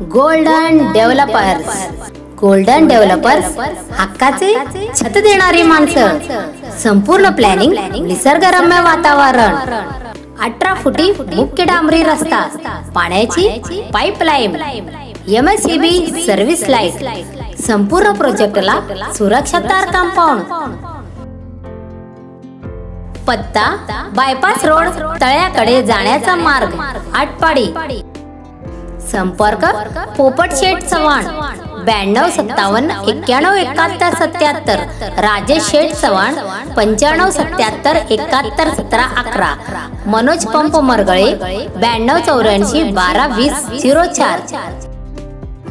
Golden developers. Golden developers हक्काचे छत देणारी माणसं. संपूर्ण प्लॅनिंग, निसर्गरम्य वातावरण, 18 फुटी मुख्य डांबरी रस्ता, पाण्याची पाईपलाईन, MSEB सर्व्हिस लाईट, संपूर्ण प्रोजेक्टला सुरक्षादार कंपाऊंड. पत्ता बायपास रोड, तळ्याकडे जाण्याचा मार्ग, आटपाडी. संपर्क पोपट शेठ चव्हाण 9257917177, राजेश शेठ चव्हाण 9577711711, मनोज पंप मरगळे 9284122004.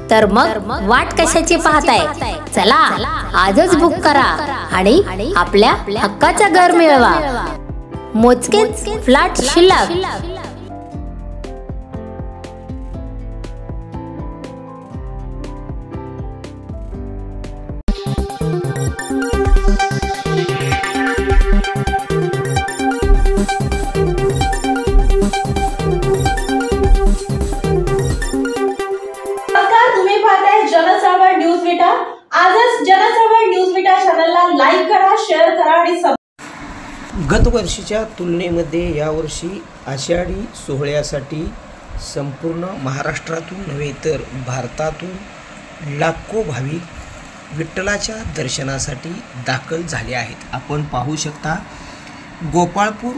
तर मग वाट कशाची पाहताय? चला आजच बुक करा आणि आपल्या हक्काचं घर मिळवा. मोजकेच फ्लॅट शिल्लक. जनचळवळ न्यूज विटा. आजच जनचळवळ न्यूज विटा चॅनलला लाईक करा, शेअर करा आणि गतवर्षीच्या तुलनेमध्ये यावर्षी आषाढी सोहळ्यासाठी संपूर्ण महाराष्ट्रातून नव्हे तर भारतातून लाखो भाविक विठ्ठलाच्या दर्शनासाठी दाखल झाले आहेत. आपण पाहू शकता गोपाळपूर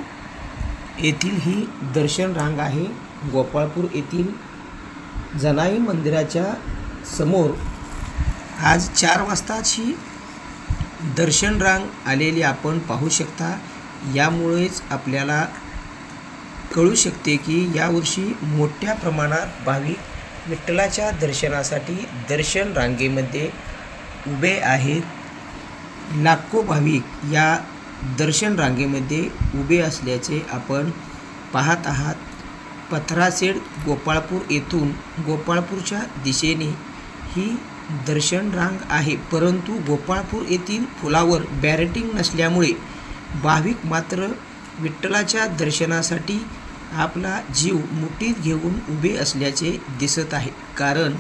येथील ही दर्शन रांग आहे. गोपाळपूर येथील जनाई मंदिराच्या समोर आज 4 वाजताची दर्शन रांग आलेली आपण पाहू शकता. यामुळेच आपल्याला कळू शकते की यावर्षी मोठ्या प्रमाणात भाविक विठ्ठलाच्या दर्शनासाठी दर्शन रांगेमध्ये उभे आहेत. लाखो भाविक या दर्शन रांगेमध्ये उभे असल्याचे आपण पाहत आहात. पथरासेड गोपाळपूर येथून गोपाळपूरच्या दिशेने ही दर्शन रांग आहे. परंतु गोपाळपूर येथील पुलावर बॅरिटिंग नसल्यामुळे भाविक मात्र विठ्ठलाच्या दर्शनासाठी आपला जीव मुठीत घेऊन उभे असल्याचे दिसत आहे. कारण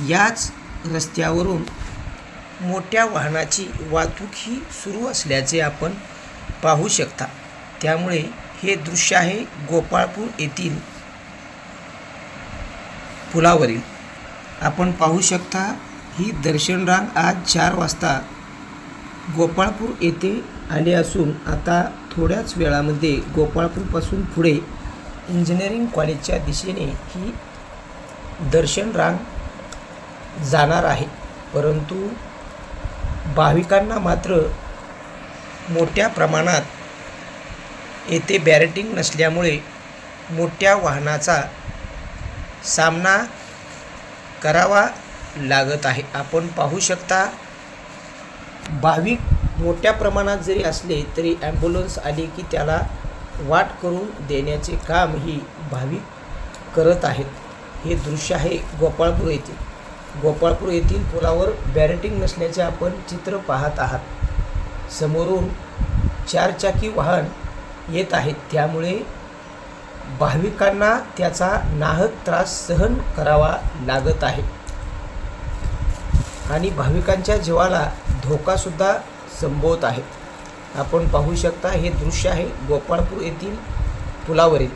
याच रस्त्यावरून मोठ्या वाहनाची वाहतूक ही सुरू असल्याचे आपण पाहू शकता. त्यामुळे हे दृश्य आहे गोपाळपूर येथील पुलावरील. आपण पाहू शकता ही दर्शन रांग आज 4 वाजता गोपाळपूर येथे आले असून आता थोड्याच वेळामध्ये गोपाळपूरपासून पुढे इंजिनिअरिंग कॉलेजच्या दिशेने ही दर्शन रांग जाणार आहे. परंतु भाविकांना मात्र मोठ्या प्रमाणात येथे बॅरिटिंग नसल्यामुळे मोठ्या वाहनाचा सामना करावा लागत आहे. आपण पाहू शकता भाविक मोठ्या प्रमाणात जरी असले तरी ॲम्ब्युलन्स आली की त्याला वाट करून देण्याचे काम ही भाविक करत आहेत. हे दृश्य आहे गोपाळपूर येथील. गोपाळपूर येथील पुलावर बॅरिटिंग नसल्याचे आपण चित्र पाहत आहात. समोरून 4 चाकी वाहन येत आहेत. त्यामुळे भाविकांना त्याचा नाहक त्रास सहन करावा लागत आहे आणि भाविकांच्या जीवाला धोकासुद्धा संभवत आहे. आपण पाहू शकता हे दृश्य आहे गोपाळपूर येथील पुलावरील.